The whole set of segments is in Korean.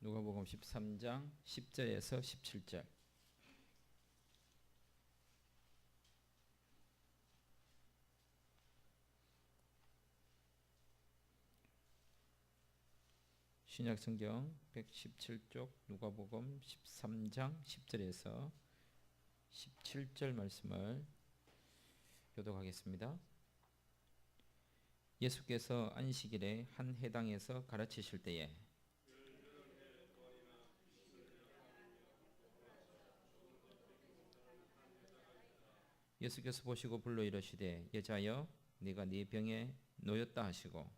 누가복음 13장 10절에서 17절. 신약성경 117쪽 누가복음 13장 10절에서 17절 말씀을 교독하겠습니다. 예수께서 안식일에 한 회당에서 가르치실 때에 예수께서 보시고 불러 이르시되 여자여 네가 네 병에 놓였다 하시고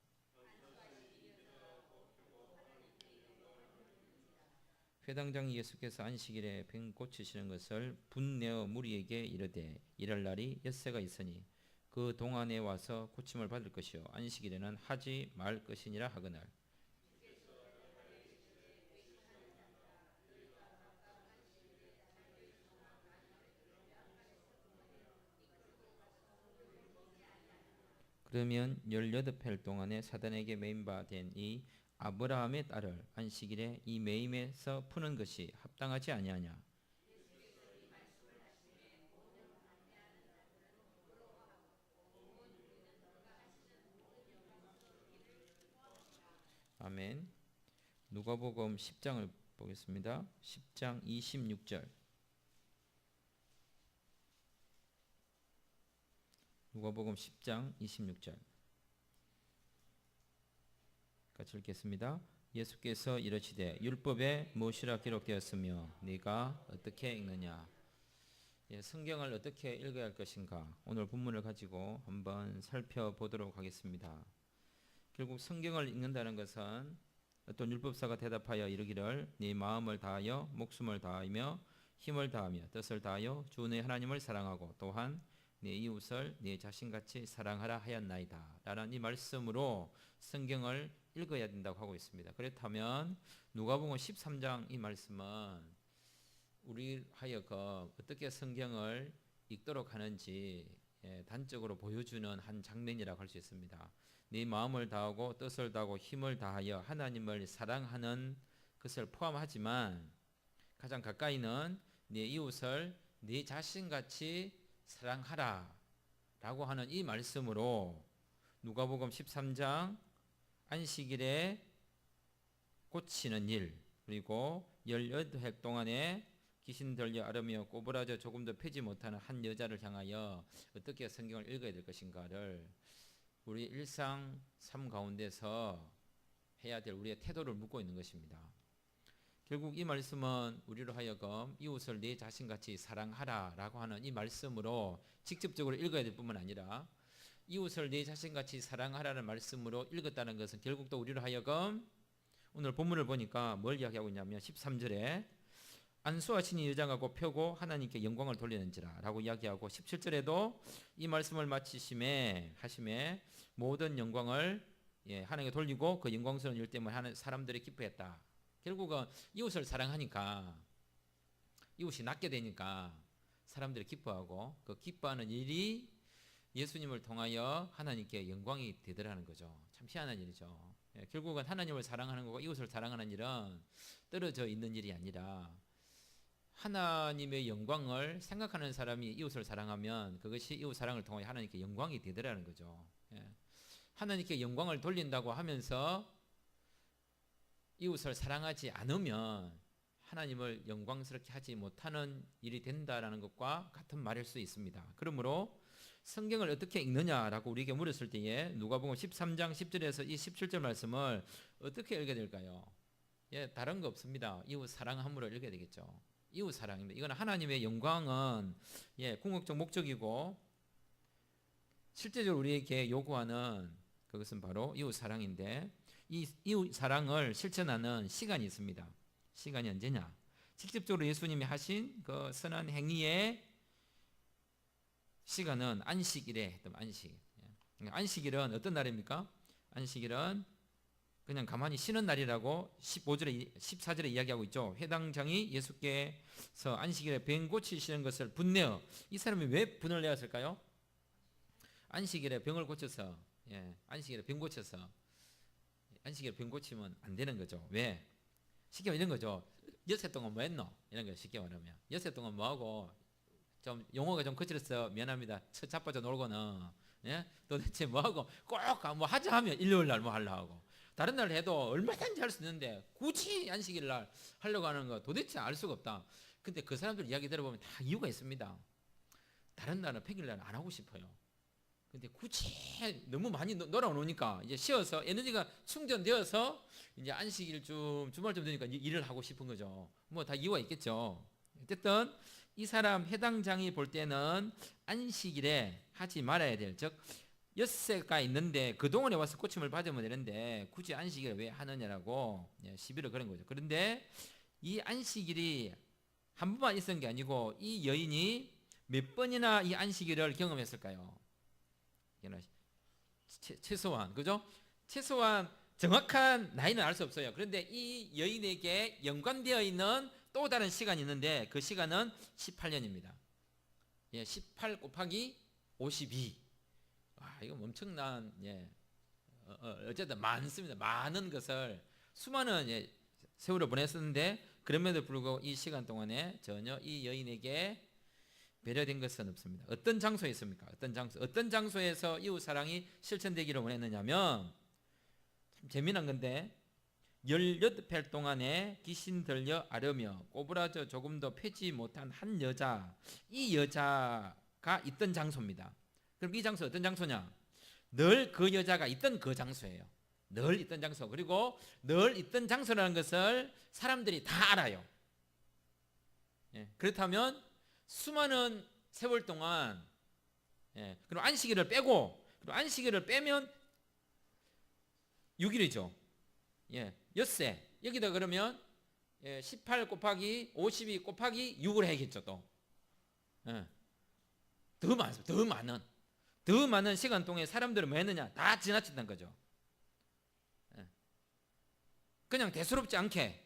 회당장이 예수께서 안식일에 병 고치시는 것을 분내어 무리에게 이르되 이럴 날이 엿새가 있으니 그 동안에 와서 고침을 받을 것이요 안식일에는 하지 말 것이니라 하거늘. 그러면 18해 동안에 사단에게 매임 바 된 이 아브라함의 딸을 안식일에 이 매임에서 푸는 것이 합당하지 아니하냐. 아멘. 누가복음 10장을 보겠습니다. 10장 26절. 누가복음 10장 26절. 같이 읽겠습니다. 예수께서 이르시되 율법에 무엇이라 기록되었으며 네가 어떻게 읽느냐. 성경을 어떻게 읽어야 할 것인가. 오늘 본문을 가지고 한번 살펴보도록 하겠습니다. 결국 성경을 읽는다는 것은 어떤 율법사가 대답하여 이르기를 네 마음을 다하여 목숨을 다하며 힘을 다하며 뜻을 다하여 주 네 하나님을 사랑하고 또한 네 이웃을 네 자신같이 사랑하라 하였나이다 라는 이 말씀으로 성경을 읽어야 된다고 하고 있습니다. 그렇다면 누가복음 13장 이 말씀은 우리 하여금 어떻게 성경을 읽도록 하는지 단적으로 보여주는 한 장면이라고 할 수 있습니다. 네 마음을 다하고 뜻을 다하고 힘을 다하여 하나님을 사랑하는 것을 포함하지만 가장 가까이는 네 이웃을 네 자신같이 사랑하라 라고 하는 이 말씀으로 누가복음 13장 안식일에 고치는 일, 그리고 18해 동안에 귀신 들려 앓으며 꼬부라져 조금도 펴지 못하는 한 여자를 향하여 어떻게 성경을 읽어야 될 것인가를 우리 일상 삶 가운데서 해야 될 우리의 태도를 묻고 있는 것입니다. 결국 이 말씀은 우리로 하여금 이웃을 내 자신같이 사랑하라 라고 하는 이 말씀으로 직접적으로 읽어야 될 뿐만 아니라 이웃을 내 자신같이 사랑하라는 말씀으로 읽었다는 것은 결국 또 우리로 하여금 오늘 본문을 보니까 뭘 이야기하고 있냐면 13절에 안수하시니 여장하고 펴고 하나님께 영광을 돌리는지라 라고 이야기하고 17절에도 이 말씀을 마치심에 하심에 모든 영광을 하나님께 돌리고 그 영광스러운 일 때문에 사람들이 기뻐했다. 결국은 이웃을 사랑하니까 이웃이 낫게 되니까 사람들이 기뻐하고 그 기뻐하는 일이 예수님을 통하여 하나님께 영광이 되더라는 거죠. 참 희한한 일이죠. 결국은 하나님을 사랑하는 것과 이웃을 사랑하는 일은 떨어져 있는 일이 아니라 하나님의 영광을 생각하는 사람이 이웃을 사랑하면 그것이 이웃 사랑을 통해 하나님께 영광이 되더라는 거죠. 하나님께 영광을 돌린다고 하면서 이웃을 사랑하지 않으면 하나님을 영광스럽게 하지 못하는 일이 된다라는 것과 같은 말일 수 있습니다. 그러므로 성경을 어떻게 읽느냐라고 우리에게 물었을 때에 누가복음 13장 10절에서 이 17절 말씀을 어떻게 읽어야 될까요? 다른 거 없습니다. 이웃 사랑함으로 읽어야 되겠죠. 이웃 사랑입니다. 이건 하나님의 영광은 궁극적 목적이고 실제적으로 우리에게 요구하는 그것은 바로 이웃 사랑인데 이 이웃 사랑을 실천하는 시간이 있습니다. 시간이 언제냐? 직접적으로 예수님이 하신 그 선한 행위의 시간은 안식일에 했던 안식. 안식일은 어떤 날입니까? 안식일은 그냥 가만히 쉬는 날이라고 15절에 14절에 이야기하고 있죠. 회당장이 예수께서 안식일에 병 고치시는 것을 분내어 이 사람이 왜 분을 내었을까요? 안식일에 병을 고쳐서 안식일에 병 고쳐서 안식일에 병 고치면 안 되는 거죠. 왜? 쉽게 말하면 이런 거죠. 엿새 동안 뭐 했노? 이런 거 쉽게 말하면 엿새 동안 뭐 하고, 좀 용어가 좀 거칠어서 미안합니다. 자빠져 놀고는, 예? 도대체 뭐 하고, 꼭 뭐 하자 하면 일요일 날 뭐 하려고 하고, 다른 날 해도 얼마든지 할 수 있는데 굳이 안식일 날 하려고 하는 거 도대체 알 수가 없다. 근데 그 사람들 이야기 들어보면 다 이유가 있습니다. 다른 날은 평일 날 안 하고 싶어요. 근데 굳이 너무 많이 놀아놓으니까 이제 쉬어서 에너지가 충전되어서 이제 안식일 주말쯤 되니까 일을 하고 싶은 거죠. 뭐 다 이유가 있겠죠. 어쨌든 이 사람 해당 장이 볼 때는 안식일에 하지 말아야 될, 즉 엿새가 있는데 그동안에 와서 고침을 받으면 되는데 굳이 안식일을 왜 하느냐라고 시비를 거는 거죠. 그런데 이 안식일이 한 번만 있었던 게 아니고 이 여인이 몇 번이나 이 안식일을 경험했을까요? 최소한, 그죠? 최소한 정확한 나이는 알 수 없어요. 그런데 이 여인에게 연관되어 있는 또 다른 시간이 있는데 그 시간은 18년입니다. 18 곱하기 52. 와, 이거 엄청난, 어쨌든 많습니다. 많은 것을 수많은 세월을 보냈었는데 그럼에도 불구하고 이 시간 동안에 전혀 이 여인에게 배려된 것은 없습니다. 어떤 장소에 있습니까? 어떤 장소에서 이웃 사랑이 실천되기를 원했느냐면, 참 재미난 건데 18회 동안에 귀신 들려 앓으며 꼬부라져 조금도 펴지 못한 한 여자, 이 여자가 있던 장소입니다. 그럼 이 장소 어떤 장소냐? 늘 그 여자가 있던 그 장소예요. 늘 있던 장소. 그리고 늘 있던 장소라는 것을 사람들이 다 알아요. 그렇다면 수많은 세월 동안, 그리고 안식일을 빼고, 그리고 안식일을 빼면 6일이죠. 엿새. 여기다 그러면 18 곱하기 52 곱하기 6을 해야겠죠. 또 더 많습니다. 더 많은 시간 동안에 사람들은 뭐 했느냐? 다 지나친다는 거죠. 그냥 대수롭지 않게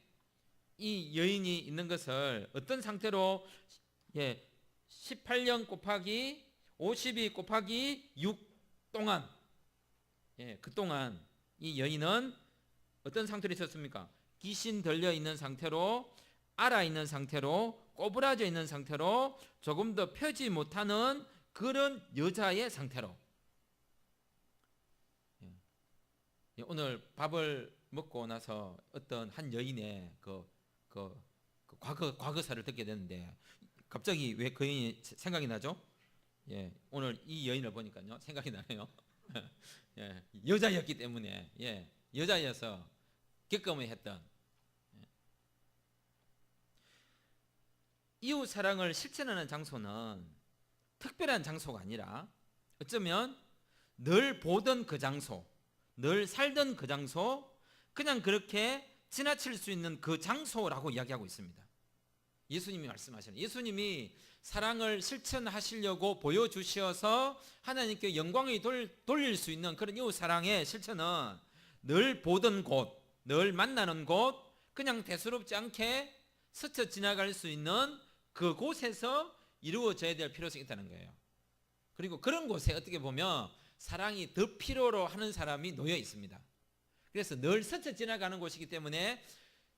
이 여인이 있는 것을 어떤 상태로 18년 곱하기 52 곱하기 6 동안, 그동안 이 여인은 어떤 상태로 있었습니까? 귀신 들려 있는 상태로, 알아 있는 상태로, 꼬부라져 있는 상태로, 조금 더 펴지 못하는 그런 여자의 상태로. 오늘 밥을 먹고 나서 어떤 한 여인의 그 과거사를 듣게 됐는데 갑자기 왜 그 여인이 생각이 나죠? 오늘 이 여인을 보니까요 생각이 나네요. 여자였기 때문에, 여자여서 겪음을 했던, 이웃 사랑을 실천하는 장소는 특별한 장소가 아니라 어쩌면 늘 보던 그 장소, 늘 살던 그 장소, 그냥 그렇게 지나칠 수 있는 그 장소라고 이야기하고 있습니다. 예수님이 말씀하시는, 예수님이 사랑을 실천하시려고 보여주셔서 하나님께 영광을 돌릴 수 있는 그런 이웃 사랑의 실천은 늘 보던 곳, 늘 만나는 곳, 그냥 대수롭지 않게 스쳐 지나갈 수 있는 그곳에서 이루어져야 될 필요성이 있다는 거예요. 그리고 그런 곳에 어떻게 보면 사랑이 더 필요로 하는 사람이 놓여 있습니다. 그래서 늘 스쳐 지나가는 곳이기 때문에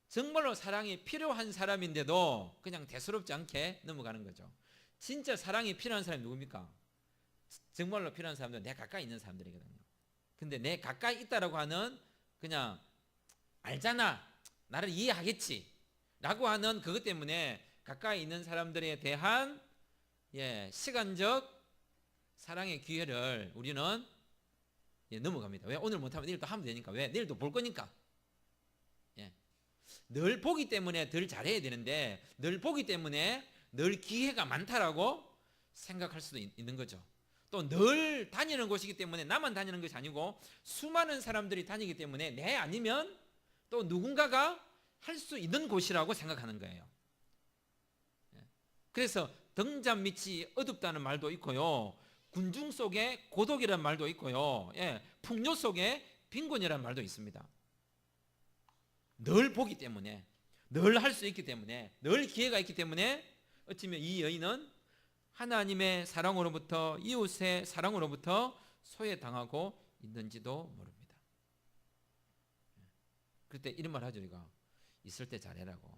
정말로 사랑이 필요한 사람인데도 그냥 대수롭지 않게 넘어가는 거죠. 진짜 사랑이 필요한 사람이 누굽니까? 정말로 필요한 사람들은 내 가까이 있는 사람들이거든요. 근데 내 가까이 있다라고 하는, 그냥 알잖아, 나를 이해하겠지 라고 하는 그것 때문에 가까이 있는 사람들에 대한 시간적 사랑의 기회를 우리는 넘어갑니다. 왜? 오늘 못하면 내일 또 하면 되니까. 왜? 내일도 볼 거니까. 늘 보기 때문에 덜 잘해야 되는데, 늘 보기 때문에 늘 기회가 많다라고 생각할 수도 있는 거죠. 또 늘 다니는 곳이기 때문에 나만 다니는 것이 아니고 수많은 사람들이 다니기 때문에 내 아니면 또 누군가가 할 수 있는 곳이라고 생각하는 거예요. 그래서 등잔 밑이 어둡다는 말도 있고요, 군중 속에 고독이라는 말도 있고요, 풍요 속에 빈곤이라는 말도 있습니다. 늘 보기 때문에, 늘 할 수 있기 때문에, 늘 기회가 있기 때문에 어쩌면 이 여인은 하나님의 사랑으로부터, 이웃의 사랑으로부터 소외당하고 있는지도 모릅니다. 그럴 때 이런 말 하죠. 우리가 있을 때 잘해라고.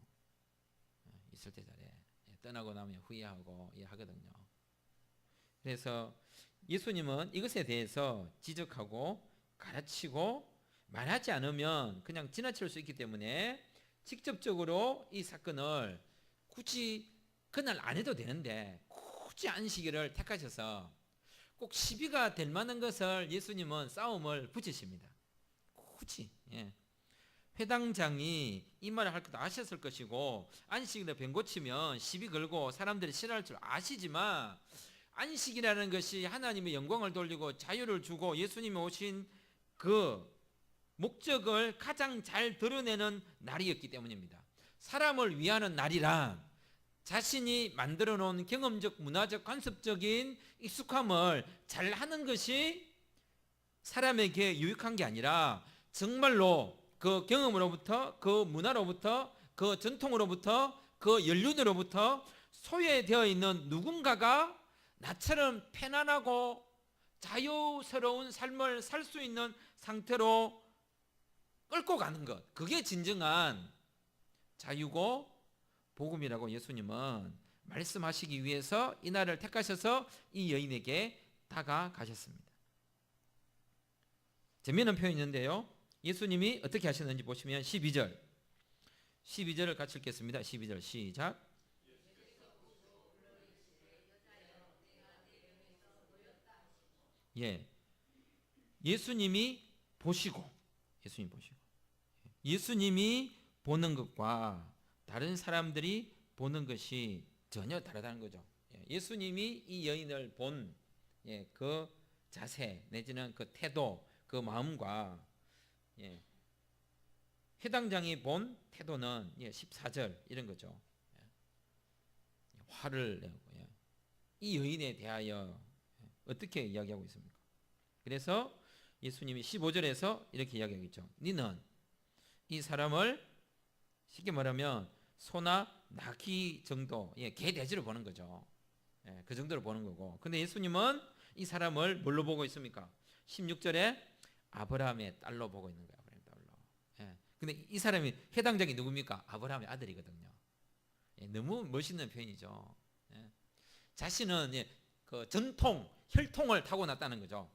있을 때 잘해. 떠나고 나면 후회하고 하거든요. 그래서 예수님은 이것에 대해서 지적하고 가르치고 말하지 않으면 그냥 지나칠 수 있기 때문에 직접적으로 이 사건을 굳이 그날 안 해도 되는데 굳이 안식일을 택하셔서 꼭 시비가 될 만한 것을 예수님은 싸움을 붙이십니다. 굳이. 회당장이 이 말을 할 것도 아셨을 것이고 안식일에 병 고치면 시비 걸고 사람들이 싫어할 줄 아시지만 안식이라는 것이 하나님의 영광을 돌리고 자유를 주고 예수님이 오신 그 목적을 가장 잘 드러내는 날이었기 때문입니다. 사람을 위하는 날이란 자신이 만들어 놓은 경험적, 문화적, 관습적인 익숙함을 잘하는 것이 사람에게 유익한 게 아니라 정말로 그 경험으로부터, 그 문화로부터, 그 전통으로부터, 그 연륜으로부터 소외되어 있는 누군가가 나처럼 편안하고 자유스러운 삶을 살 수 있는 상태로 끌고 가는 것, 그게 진정한 자유고 복음이라고 예수님은 말씀하시기 위해서 이 날을 택하셔서 이 여인에게 다가가셨습니다. 재미있는 표현이 있는데요, 예수님이 어떻게 하셨는지 보시면 12절을 같이 읽겠습니다. 12절 시작. 예수님이 보시고 예수님이 보는 것과 다른 사람들이 보는 것이 전혀 다르다는 거죠. 예수님이 이 여인을 본 그 자세 내지는 그 태도, 그 마음과 회당장이 본 태도는 14절 이런 거죠. 화를 내고 이 여인에 대하여 어떻게 이야기하고 있습니까? 그래서 예수님이 15절에서 이렇게 이야기하겠죠. 너는 이 사람을 쉽게 말하면 소나 나귀 정도, 개돼지로 보는 거죠. 그 정도로 보는 거고. 근데 예수님은 이 사람을 뭘로 보고 있습니까? 16절에 아브라함의 딸로 보고 있는 거예요. 아브라함의 딸로. 근데 이 사람이 해당장이 누굽니까? 아브라함의 아들이거든요. 너무 멋있는 표현이죠. 자신은 그 전통, 혈통을 타고났다는 거죠.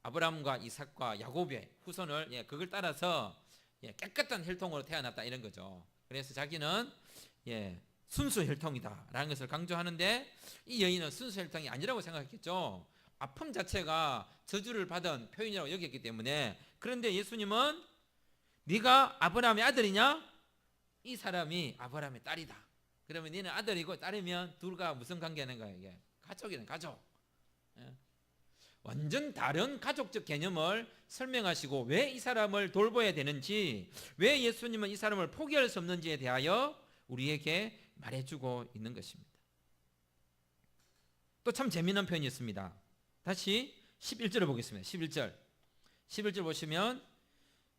아브라함과 이삭과 야곱의 후손을 그걸 따라서 깨끗한 혈통으로 태어났다 이런 거죠. 그래서 자기는 순수 혈통이다라는 것을 강조하는데 이 여인은 순수 혈통이 아니라고 생각했겠죠. 아픔 자체가 저주를 받은 표현이라고 여겼기 때문에. 그런데 예수님은 네가 아브라함의 아들이냐? 이 사람이 아브라함의 딸이다. 그러면 너는 아들이고 딸이면 둘과 무슨 관계는 거야? 이게 가족이네, 가족. 완전 다른 가족적 개념을 설명하시고 왜 이 사람을 돌봐야 되는지, 왜 예수님은 이 사람을 포기할 수 없는지에 대하여 우리에게 말해주고 있는 것입니다. 또 참 재미있는 표현이 있습니다. 다시 11절을 보겠습니다. 11절 보시면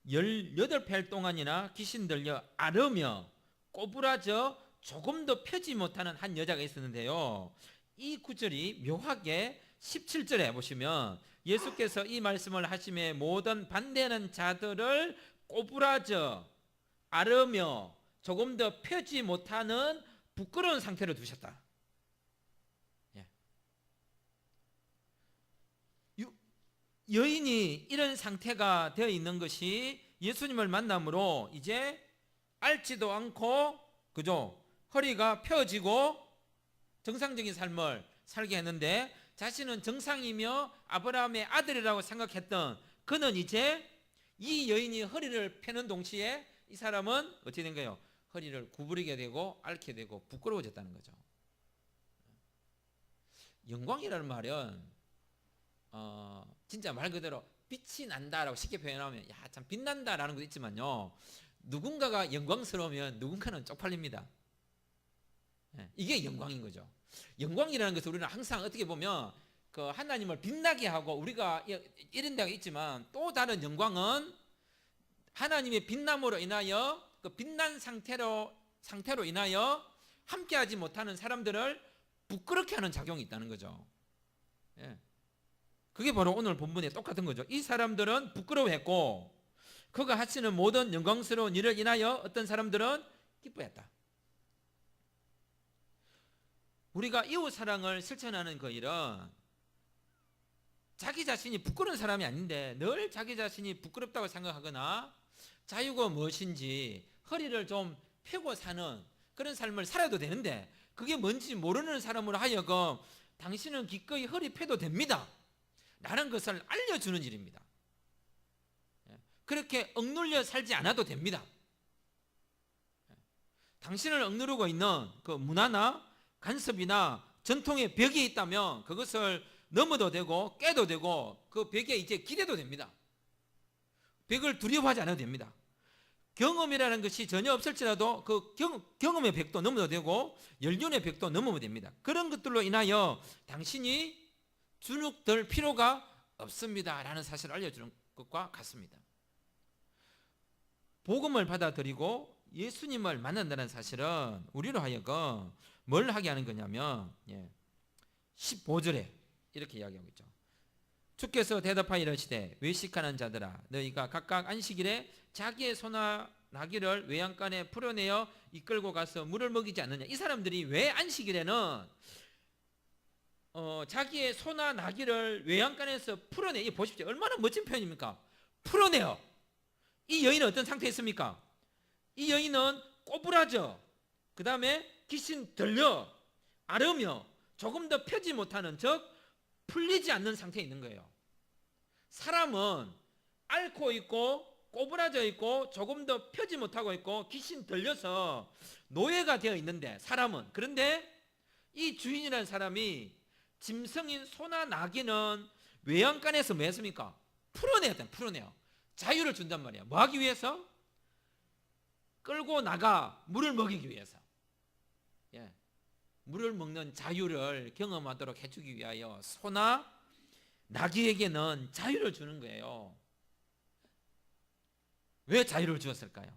18달 동안이나 귀신 들려 앓으며 꼬부라져 조금도 펴지 못하는 한 여자가 있었는데요, 이 구절이 묘하게 17절에 보시면 예수께서 이 말씀을 하심에 모든 반대하는 자들을 꼬부라져 앓으며 조금 더 펴지 못하는 부끄러운 상태로 두셨다. 여인이 이런 상태가 되어 있는 것이 예수님을 만남으로 이제 앓지도 않고, 그죠? 허리가 펴지고 정상적인 삶을 살게 했는데, 자신은 정상이며 아브라함의 아들이라고 생각했던 그는 이제 이 여인이 허리를 펴는 동시에 이 사람은 어떻게 된 거예요? 허리를 구부리게 되고 앓게 되고 부끄러워졌다는 거죠. 영광이라는 말은 진짜 말 그대로 빛이 난다라고 쉽게 표현하면 참 빛난다라는 것도 있지만요, 누군가가 영광스러우면 누군가는 쪽팔립니다. 이게 영광인 거죠. 영광이라는 것을 우리는 항상 어떻게 보면 그 하나님을 빛나게 하고 우리가 이런 데가 있지만, 또 다른 영광은 하나님의 빛남으로 인하여 그 빛난 상태로 인하여 함께하지 못하는 사람들을 부끄럽게 하는 작용이 있다는 거죠. 그게 바로 오늘 본문에 똑같은 거죠. 이 사람들은 부끄러워했고 그가 하시는 모든 영광스러운 일을 인하여 어떤 사람들은 기뻐했다. 우리가 이웃 사랑을 실천하는 그 일은 자기 자신이 부끄러운 사람이 아닌데 늘 자기 자신이 부끄럽다고 생각하거나 자유가 무엇인지 허리를 좀 펴고 사는 그런 삶을 살아도 되는데, 그게 뭔지 모르는 사람으로 하여금 당신은 기꺼이 허리 펴도 됩니다 라는 것을 알려주는 일입니다. 그렇게 억눌려 살지 않아도 됩니다. 당신을 억누르고 있는 그 문화나 간섭이나 전통의 벽이 있다면 그것을 넘어도 되고 깨도 되고 그 벽에 이제 기대도 됩니다. 벽을 두려워하지 않아도 됩니다. 경험이라는 것이 전혀 없을지라도 그 경험의 벽도 넘어도 되고 연륜의 벽도 넘으면 됩니다. 그런 것들로 인하여 당신이 주눅들 필요가 없습니다 라는 사실을 알려주는 것과 같습니다. 복음을 받아들이고 예수님을 만난다는 사실은 우리로 하여금 뭘 하게 하는 거냐면 15절에 이렇게 이야기하고 있죠. 주께서 대답하여 이르시되 외식하는 자들아 너희가 각각 안식일에 자기의 소나 나귀를 외양간에 풀어내어 이끌고 가서 물을 먹이지 않느냐. 이 사람들이 왜 안식일에는 자기의 소나 나귀를 외양간에서 풀어내, 이 보십시오. 얼마나 멋진 표현입니까? 풀어내어. 이 여인은 어떤 상태에 있습니까? 이 여인은 꼬부라져, 그 다음에 귀신 들려, 앓으며 조금 더 펴지 못하는, 즉 풀리지 않는 상태에 있는 거예요. 사람은 앓고 있고 꼬부라져 있고 조금 더 펴지 못하고 있고 귀신 들려서 노예가 되어 있는데, 사람은, 그런데 이 주인이라는 사람이 짐승인 소나 나귀는 외양간에서 뭐 했습니까? 풀어내야 돼. 풀어내요. 자유를 준단 말이야. 뭐 하기 위해서? 끌고 나가 물을 먹이기 위해서. 물을 먹는 자유를 경험하도록 해주기 위하여 소나 나귀에게는 자유를 주는 거예요. 왜 자유를 주었을까요?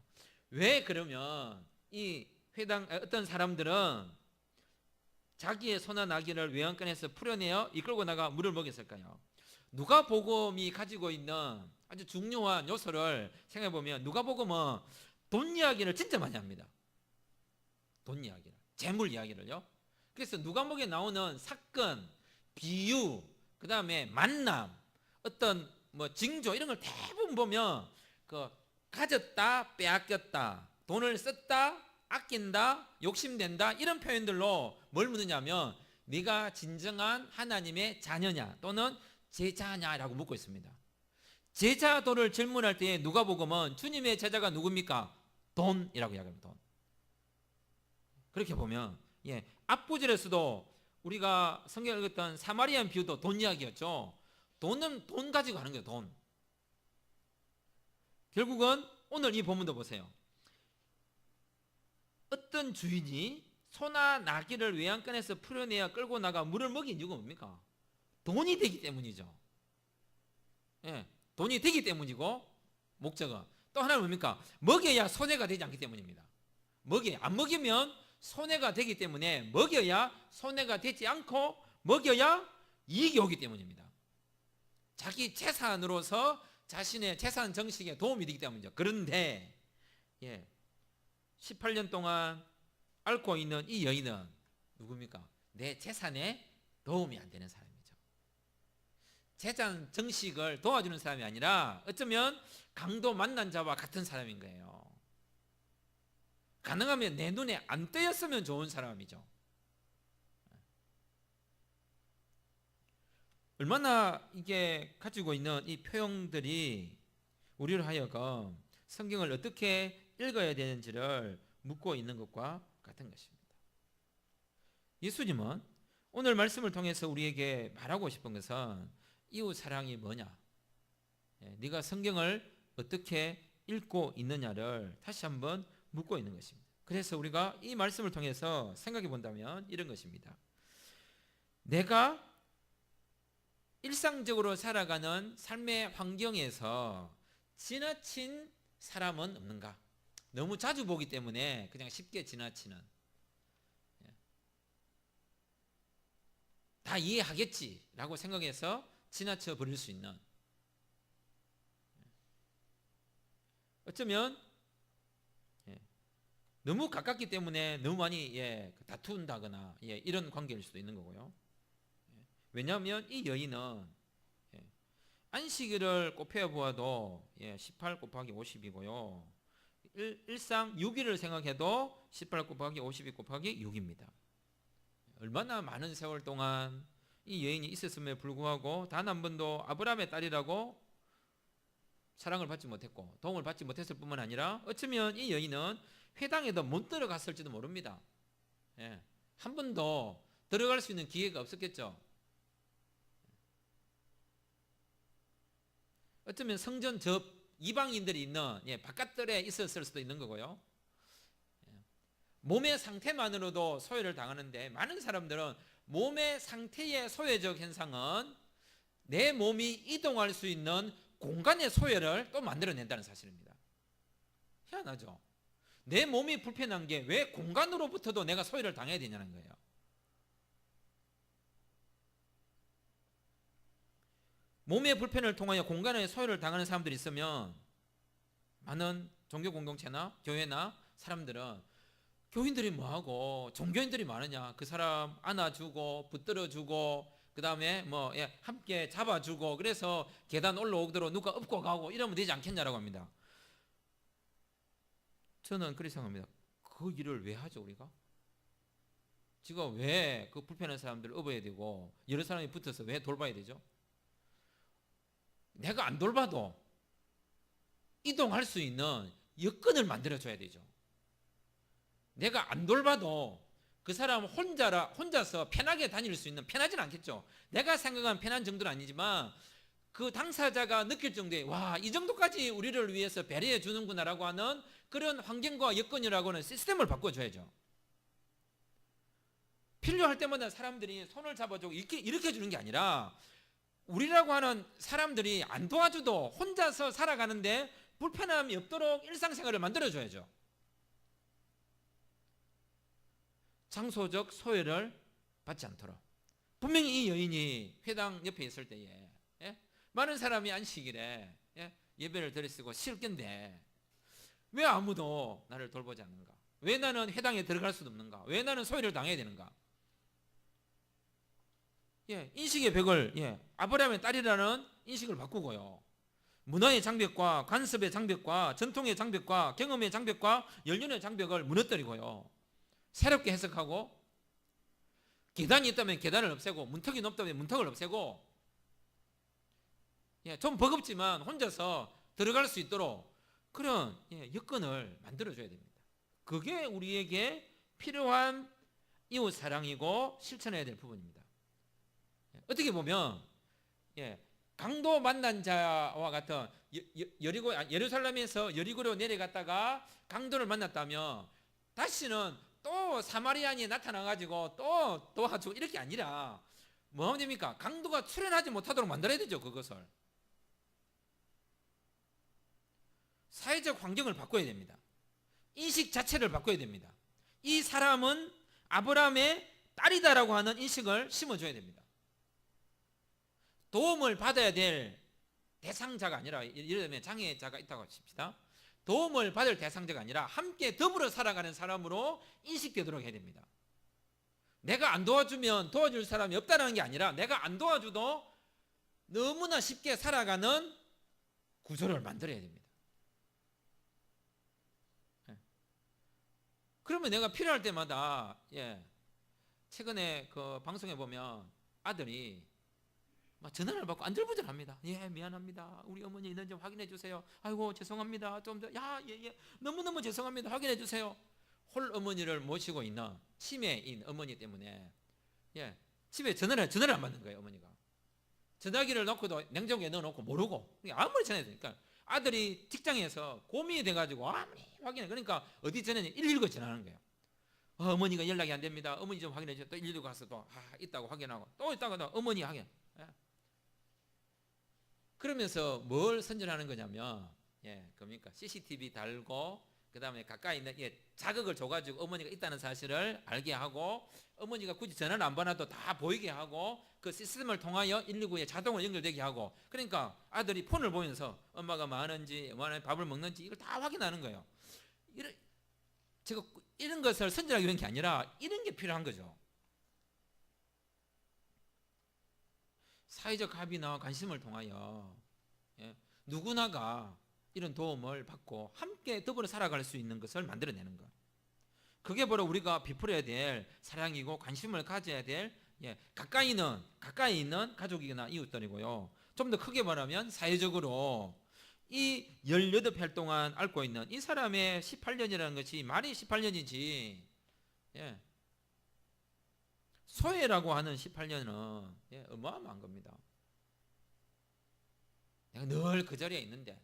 왜 그러면 이 회당 어떤 사람들은 자기의 소나 나귀를 외양간에서 풀어내어 이끌고 나가 물을 먹였을까요? 누가복음이 가지고 있는 아주 중요한 요소를 생각해 보면 누가복음은 돈 이야기를 진짜 많이 합니다. 돈 이야기를, 재물 이야기를요. 그래서 누가복음에 나오는 사건, 비유, 그 다음에 만남, 어떤 뭐 징조 이런 걸 대부분 보면 그 가졌다, 빼앗겼다, 돈을 썼다, 아낀다, 욕심낸다 이런 표현들로 뭘 묻느냐면 네가 진정한 하나님의 자녀냐 또는 제자냐라고 묻고 있습니다. 제자도를 질문할 때 누가복음은 주님의 제자가 누굽니까? 돈이라고 이야기합니다. 돈. 그렇게 보면 앞부절에서도 우리가 성경을 읽었던 사마리안 비유도 돈 이야기였죠. 돈은 돈 가지고 하는 거예요. 돈. 결국은 오늘 이 본문도 보세요. 어떤 주인이 소나 나귀를 외양간에서 풀어내어 끌고 나가 물을 먹인 이유가 뭡니까? 돈이 되기 때문이죠. 돈이 되기 때문이고, 목적은 또 하나는 뭡니까? 먹여야 손해가 되지 않기 때문입니다. 안 먹이면 손해가 되기 때문에 먹여야 손해가 되지 않고 먹여야 이익이 오기 때문입니다. 자기 재산으로서 자신의 재산 정식에 도움이 되기 때문이죠. 그런데 18년 동안 앓고 있는 이 여인은 누굽니까? 내 재산에 도움이 안 되는 사람이죠. 재산 정식을 도와주는 사람이 아니라 어쩌면 강도 만난 자와 같은 사람인 거예요. 가능하면 내 눈에 안 떼였으면 좋은 사람이죠. 얼마나 이게 가지고 있는 이 표현들이 우리를 하여금 성경을 어떻게 읽어야 되는지를 묻고 있는 것과 같은 것입니다. 예수님은 오늘 말씀을 통해서 우리에게 말하고 싶은 것은 이웃 사랑이 뭐냐, 네가 성경을 어떻게 읽고 있느냐를 다시 한번 묻고 있는 것입니다. 그래서 우리가 이 말씀을 통해서 생각해 본다면 이런 것입니다. 내가 일상적으로 살아가는 삶의 환경에서 지나친 사람은 없는가? 너무 자주 보기 때문에 그냥 쉽게 지나치는, 다 이해하겠지라고 생각해서 지나쳐 버릴 수 있는, 어쩌면 너무 가깝기 때문에 너무 많이 다툰다거나 이런 관계일 수도 있는 거고요. 왜냐하면 이 여인은 안식일을 곱해 보아도 18 곱하기 50이고요. 일상 6일을 생각해도 18 곱하기 52 곱하기 6입니다. 얼마나 많은 세월 동안 이 여인이 있었음에 불구하고 단 한 번도 아브라함의 딸이라고 사랑을 받지 못했고 도움을 받지 못했을 뿐만 아니라 어쩌면 이 여인은 회당에도 못 들어갔을지도 모릅니다. 한 번도 들어갈 수 있는 기회가 없었겠죠. 어쩌면 성전 저 이방인들이 있는 바깥들에 있었을 수도 있는 거고요. 몸의 상태만으로도 소외를 당하는데 많은 사람들은 몸의 상태의 소외적 현상은 내 몸이 이동할 수 있는 공간의 소외를 또 만들어낸다는 사실입니다. 희한하죠. 내 몸이 불편한 게 왜 공간으로부터도 내가 소외를 당해야 되냐는 거예요. 몸의 불편을 통하여 공간의 소외를 당하는 사람들이 있으면 많은 종교 공동체나 교회나 사람들은 교인들이 뭐하고 종교인들이 많으냐, 그 사람 안아주고 붙들어주고 그 다음에 함께 잡아주고 그래서 계단 올라오도록 누가 업고 가고 이러면 되지 않겠냐라고 합니다. 저는 그렇게 생각합니다. 그 일을 왜 하죠 우리가? 지금 왜 그 불편한 사람들을 업어야 되고 여러 사람이 붙어서 왜 돌봐야 되죠? 내가 안 돌봐도 이동할 수 있는 여건을 만들어줘야 되죠. 내가 안 돌봐도 그 사람 혼자서 편하게 다닐 수 있는, 편하진 않겠죠. 내가 생각한 편한 정도는 아니지만 그 당사자가 느낄 정도의 이 정도까지 우리를 위해서 배려해 주는구나라고 하는 그런 환경과 여건이라고 하는 시스템을 바꿔줘야죠. 필요할 때마다 사람들이 손을 잡아주고 이렇게 해주는 게 아니라 우리라고 하는 사람들이 안 도와줘도 혼자서 살아가는데 불편함이 없도록 일상생활을 만들어줘야죠. 장소적 소외를 받지 않도록. 분명히 이 여인이 회당 옆에 있을 때에 많은 사람이 안식일에 예배를 드렸고 쉴텐데 왜 아무도 나를 돌보지 않는가? 왜 나는 회당에 들어갈 수 없는가? 왜 나는 소외를 당해야 되는가? 인식의 벽을 아브라함의 딸이라는 인식을 바꾸고요. 문화의 장벽과 관습의 장벽과 전통의 장벽과 경험의 장벽과 연륜의 장벽을 무너뜨리고요. 새롭게 해석하고 계단이 있다면 계단을 없애고 문턱이 높다면 문턱을 없애고 좀 버겁지만 혼자서 들어갈 수 있도록 그런 여건을 만들어줘야 됩니다. 그게 우리에게 필요한 이웃 사랑이고 실천해야 될 부분입니다. 어떻게 보면 강도 만난 자와 같은 예루살렘에서 여리고로 내려갔다가 강도를 만났다면 다시는 또 사마리아인이 나타나가지고 또 도와주고 이렇게 아니라 뭐 하면 됩니까? 강도가 출현하지 못하도록 만들어야 되죠. 그것을 사회적 환경을 바꿔야 됩니다. 인식 자체를 바꿔야 됩니다. 이 사람은 아브라함의 딸이다라고 하는 인식을 심어줘야 됩니다. 도움을 받아야 될 대상자가 아니라, 예를 들면 장애자가 있다고 하십시다. 도움을 받을 대상자가 아니라 함께 더불어 살아가는 사람으로 인식되도록 해야 됩니다. 내가 안 도와주면 도와줄 사람이 없다는 게 아니라 내가 안 도와줘도 너무나 쉽게 살아가는 구조를 만들어야 됩니다. 그러면 내가 필요할 때마다 최근에 그 방송에 보면 아들이 막 전화를 받고 안절부절합니다. 미안합니다. 우리 어머니 있는지 좀 확인해 주세요. 아이고 죄송합니다. 좀 더 너무너무 죄송합니다. 확인해 주세요. 홀 어머니를 모시고 있는 치매인 어머니 때문에 집에 전화를 안 받는 거예요. 어머니가 전화기를 놓고도 냉장고에 넣어놓고 모르고 아무리 전화해도 그러니까 아들이 직장에서 고민이 돼가지고 아무리 확인해 그러니까 어디 전화는 119 전화하는 거예요. 어머니가 연락이 안 됩니다. 어머니 좀 확인해 주세요. 또 119 가서 또 있다고 확인하고 또 있다가 또 어머니 확인. 그러면서 뭘 선전하는 거냐면 그러니까 CCTV 달고 그 다음에 가까이 있는 자극을 줘가지고 어머니가 있다는 사실을 알게 하고, 어머니가 굳이 전화를 안 받아도 다 보이게 하고, 그 시스템을 통하여 119에 자동으로 연결되게 하고, 그러니까 아들이 폰을 보면서 엄마가 뭐 하는지, 밥을 먹는지 이걸 다 확인하는 거예요. 이런 것을 선진하게 이런 게 아니라 이런 게 필요한 거죠. 사회적 합의나 관심을 통하여 누구나가 이런 도움을 받고 함께 더불어 살아갈 수 있는 것을 만들어내는 것. 그게 바로 우리가 베풀어야 될 사랑이고 관심을 가져야 될 가까이 있는 가족이나 이웃들이고요. 좀 더 크게 말하면 사회적으로 이 18살 동안 앓고 있는 이 사람의 18년이라는 것이 말이 18년이지 소외라고 하는 18년은 어마어마한 겁니다. 내가 늘 그 자리에 있는데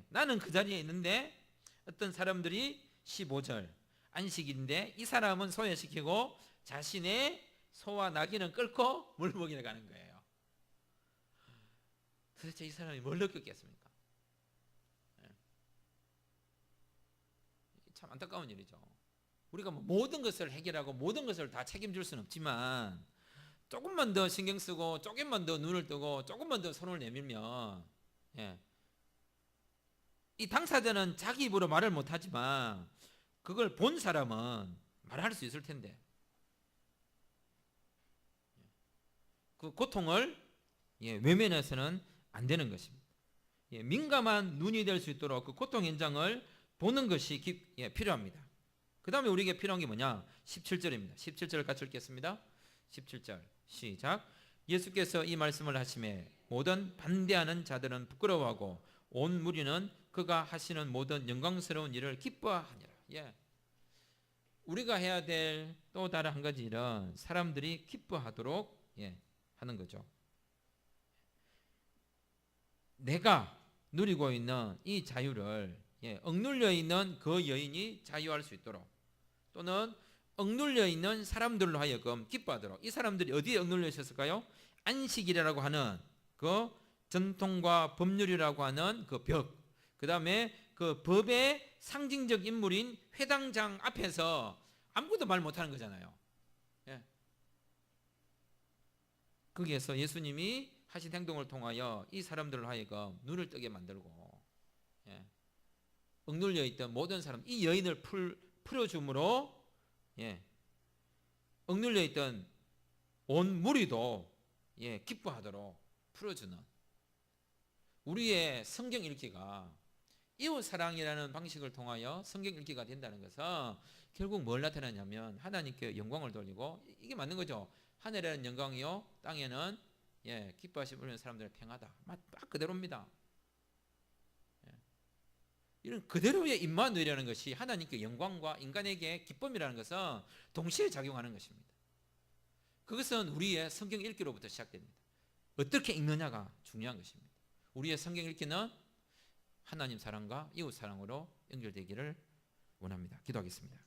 나는 그 자리에 있는데 어떤 사람들이 15절 안식인데 이 사람은 소외시키고 자신의 소와 나귀는 끌고 물 먹이러 가는 거예요. 도대체 이 사람이 뭘 느꼈겠습니까? 참 안타까운 일이죠. 우리가 뭐 모든 것을 해결하고 모든 것을 다 책임질 수는 없지만 조금만 더 신경 쓰고 조금만 더 눈을 뜨고 조금만 더 손을 내밀면 이 당사자는 자기 입으로 말을 못하지만 그걸 본 사람은 말할 수 있을 텐데 그 고통을 외면해서는 안 되는 것입니다. 민감한 눈이 될 수 있도록 그 고통 현장을 보는 것이 필요합니다. 그 다음에 우리에게 필요한 게 뭐냐? 17절입니다. 17절을 같이 읽겠습니다. 17절 시작. 예수께서 이 말씀을 하시매 모든 반대하는 자들은 부끄러워하고 온 무리는 그가 하시는 모든 영광스러운 일을 기뻐하니라. 우리가 해야 될 또 다른 한 가지 일은 사람들이 기뻐하도록 하는 거죠. 내가 누리고 있는 이 자유를 억눌려 있는 그 여인이 자유할 수 있도록, 또는 억눌려 있는 사람들로 하여금 기뻐하도록. 이 사람들이 어디에 억눌려 있었을까요? 안식일이라고 하는 그 전통과 법률이라고 하는 그 벽, 그 다음에 그 법의 상징적 인물인 회당장 앞에서 아무것도 말 못하는 거잖아요. 거기에서 예수님이 하신 행동을 통하여 이 사람들을 하여금 눈을 뜨게 만들고 억눌려 있던 모든 사람, 이 여인을 풀어줌으로 억눌려 있던 온 무리도 기뻐하도록 풀어주는 우리의 성경 읽기가 이웃 사랑이라는 방식을 통하여 성경 읽기가 된다는 것은 결국 뭘 나타나냐면 하나님께 영광을 돌리고, 이게 맞는 거죠. 하늘에는 영광이요 땅에는 기뻐하시는 사람들의 평화다. 딱 그대로입니다. 이런 그대로의 임마누엘이라는 것이 하나님께 영광과 인간에게 기쁨이라는 것은 동시에 작용하는 것입니다. 그것은 우리의 성경 읽기로부터 시작됩니다. 어떻게 읽느냐가 중요한 것입니다. 우리의 성경 읽기는 하나님 사랑과 이웃 사랑으로 연결되기를 원합니다. 기도하겠습니다.